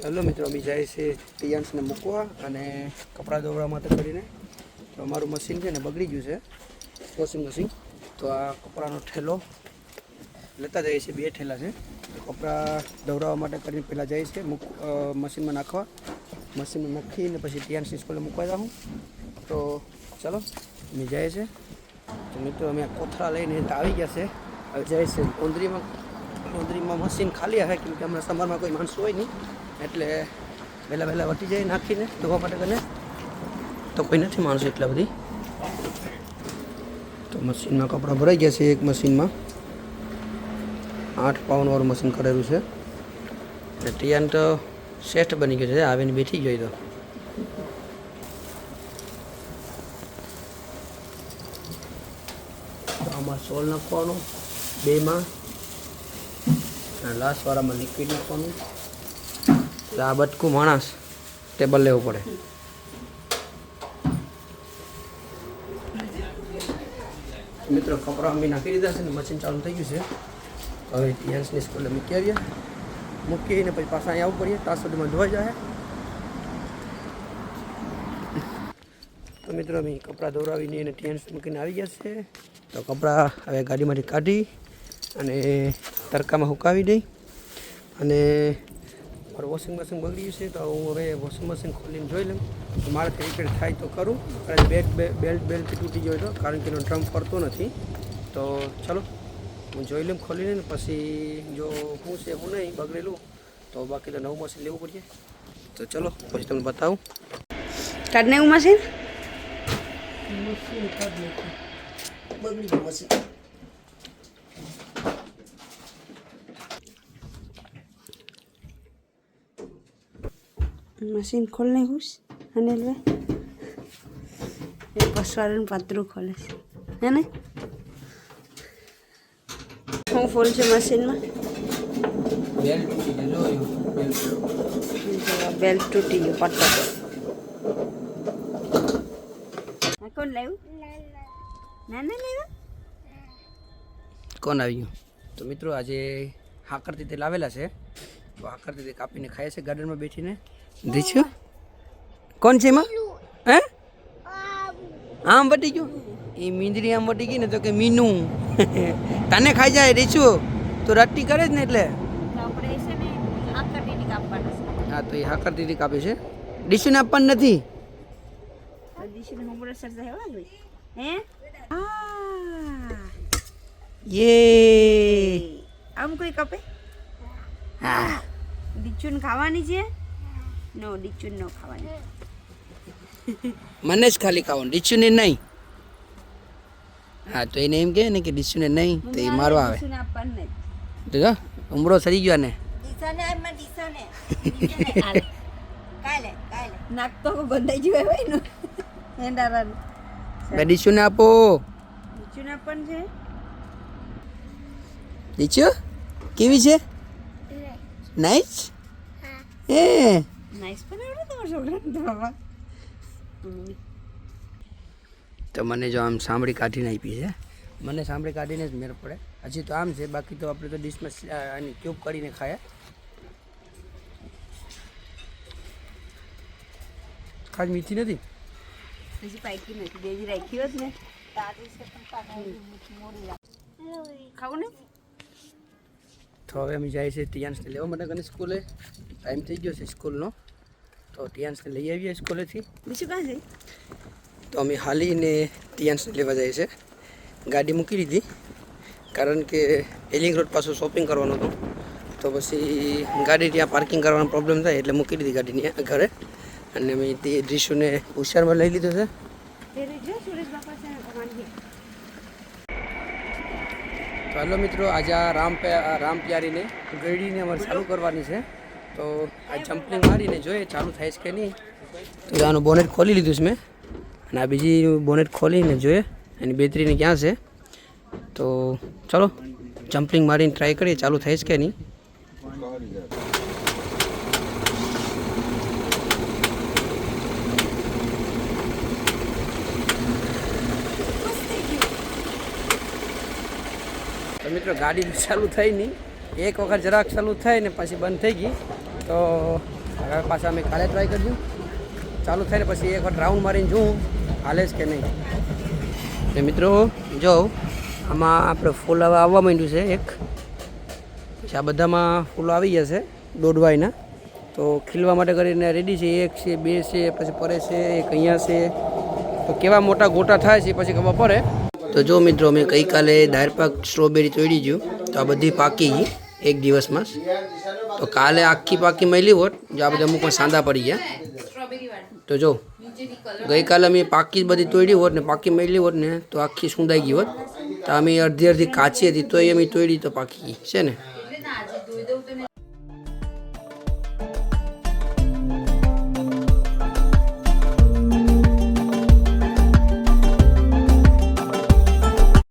Hello મિત્રો, અમે જાય છે ટિયાન્સને મૂકવા અને કપડાં ધોવા માટે કરીને. તો અમારું મશીન છે ને બગડી ગયું છે, વોશિંગ મશીન. તો આ કપડાનો ઠેલો લેતા જઈએ છીએ, 2 ઠેલા છે. કપડાં ધોવડાવવા માટે કરીને પહેલાં જાય છે મશીનમાં નાખવા. મશીનમાં નાખીને પછી ટિયાન્સની સ્કૂલે મૂકવા જાઉં. તો ચાલો અમે જાય છે. તો મિત્રો અમે આ કોથળા લઈને આવી ગયા છે. હવે જાય છે કોંદરીમાં મશીન ખાલી આવે, કેમ કે હમણાં સમરમાં કોઈ માણસ હોય નહીં, એટલે વહેલા વટી જાય નાખીને ધોવા માટે કરીને. તો કોઈ નથી માણસો એટલા બધી. તો મશીનમાં કપડાં ભરાઈ ગયા છે. એક મશીનમાં 8 પાઉન્ડવાળું મશીન કરેલું છે. એટલે ટિયાન તો શ્રેષ્ઠ બની ગયો છે, આવીને બેઠી ગયો. તો આમાં સોલ નાખવાનું 2માં, અને લાસ્ટવાળામાં લિક્વિડ નાખવાનું. એટલે આ બટકું માણસ ટેબલ લેવું પડે. મિત્રો કપડાં બી નાખી દીધા છે ને મશીન ચાલુ થઈ ગયું છે. હવે ટિયાન્સની સ્કૂલે મૂકી આવ્યા, મૂકીને પછી પાછા અહીં આવવું પડીએ, ત્યાં સુધીમાં ધોવાઈ જાય. તો મિત્રો અમે કપડાં ધોરાવીને એને ટિયાન્સ મૂકીને આવી ગયા છે. તો કપડાં હવે ગાડીમાંથી કાઢી અને તડકામાં સુકાવી દઈ. અને મારું વોશિંગ મશીન બગડી ગયું છે, તો હું હવે વોશિંગ મશીન ખોલીને જોઈ લઉં. તો મારાથી રિપેર થાય તો કરું, અને બેલ્ટ તૂટી ગયો હતો, કારણ કે એનો ડ્રમ ફરતો નથી. તો ચાલો હું જોઈ લઉં ખોલીને, ને પછી જો હું છે હું નહીં બગડેલું તો બાકી તો નવું મશીન લેવું પડશે. તો ચલો પછી તમને બતાવું. કાઢ નાખ્યું મશીન, બગડી ગયું મશીન. મશીન ખોલ નાખ્યું અનિલભાઈ. એ પસવાળીને પાતળું ખોલે છે હે ને. શું ફોલ છે મશીનમાં? બેલ્ટ તૂટી ગયો પટ્ટો. કોણ લાવ્યું? ના લાવ્યું. કોણ આવી ગયું? તો મિત્રો આજે હાકરથી તેલ આવેલા છે, તો હાકરથી તે કાપીને ખાય છે ગાર્ડનમાં બેઠીને. દીછું કોણ છે એમાં? હે આમ વટી ગયું? એ મીંદડી આમ વટી ગઈ ને, તો કે મીનું તને ખાઈ જાય. રીછું તો રટ્ટી કરે જ ને, એટલે હા તો એ હાકર દીદી કાપે છે. ડીશુને આપવાનું નથી. આમ કોઈ કપે? હા ડીચુન ખાવાની છે? નો, ડીચુન નો ખાવાની. મને જ ખાલી ખાવાનું, ડીશુને નહીં. હા તો એને એમ કહે ને કે ડીશુને નહીં, તો એ મારવા આવે. તો ઉમરો સરી ગયો ને. નાક તો બંધાઈ ગયું હોય ને હેંડારાનું. ડીશુને આપો. ડીચુન આપવાનું છે. ડીશુ કેવી છે? નાઈસ. હે નાઈસ પણ આવડે તમારા છોકરાને તો બાબા. તો મને જો આમ સાંભળી કાઢીને આપી છે. મને સાંભળી કાઢીને જ મેળ પડે. હજી તો આમ છે, બાકી તો આપણે તો ડીશમાં આની ક્યુબ કરીને ખાયા. ખાસ મીઠી નથી. હજી પાકી નથી, બેજી રાખી હોત ને ખાવું ને. તો હવે અમે જાય છે ટિયાન્સને લેવા માટે કરીને સ્કૂલે. ટાઈમ થઈ ગયો છે સ્કૂલનો, તો ટિયાન્સને લઈ આવીએ સ્કૂલેથી. બીજું કાં છે? તો અમે હાલીને ટિયાન્સને લેવા જઈએ છે. ગાડી મૂકી દીધી, કારણ કે એલિંગ રોડ પાછું શોપિંગ કરવાનું હતું. તો પછી ગાડી ત્યાં પાર્કિંગ કરવાનો પ્રોબ્લેમ થાય, એટલે મૂકી દીધી ગાડીની ઘરે. અને મેં તે ડ્રીશુને હોશિયારમાં લઈ લીધો છે. તો હાલો મિત્રો, આજે આ રામ પ્યારીને ગળીને અમારે ચાલુ કરવાની છે. તો આ જમ્પલિંગ મારીને જોઈએ ચાલુ થાય છે કે નહીં. તો આનું બોનેટ ખોલી લીધું છે મેં, અને આ બીજી બોનેટ ખોલીને જોઈએ એની બેટરીને ક્યાં છે. તો ચાલો જમ્પલિંગ મારીને ટ્રાય કરીએ ચાલુ થાય છે કે નહીં. તો મિત્રો ગાડી ચાલુ થઈ નહીં, એક વખત જરાક ચાલુ થાય ને પછી બંધ થઈ ગઈ. તો હવે પાછા અમે કાલે ટ્રાય કરજો. ચાલુ થાય ને પછી એક વખત રાઉન્ડ મારીને જોઉં હાલે છે કે નહીં. ને મિત્રો જો આમાં આપણે ફૂલ હવે આવવા માંડ્યું છે એક, પછી આ બધામાં ફૂલો આવી જશે દોડવાયના, તો ખીલવા માટે કરીને રેડી છે. એક છે, બે છે, પછી પરે છે, એક અહીંયા છે. તો કેવા મોટા ગોટા થાય છે પછી ખબર પડે. તો જો મિત્રો અમે ગઈકાલે દાળ પાક સ્ટ્રોબેરી તોડી ગયું, તો આ બધી પાકી ગઈ એક દિવસમાં. તો કાલે આખી પાકી મળી હોત, જો આ બધા અમુક પણ સાંદા પડી ગયા. તો જો ગઈકાલે અમે પાકી બધી તોડી હોત ને પાકી મળી હોત ને તો આખી સુંદાઈ ગઈ હોત. તો અમે અડધી કાચી હતી તોય અમે તોડી તો પાકી ગઈ છે ને.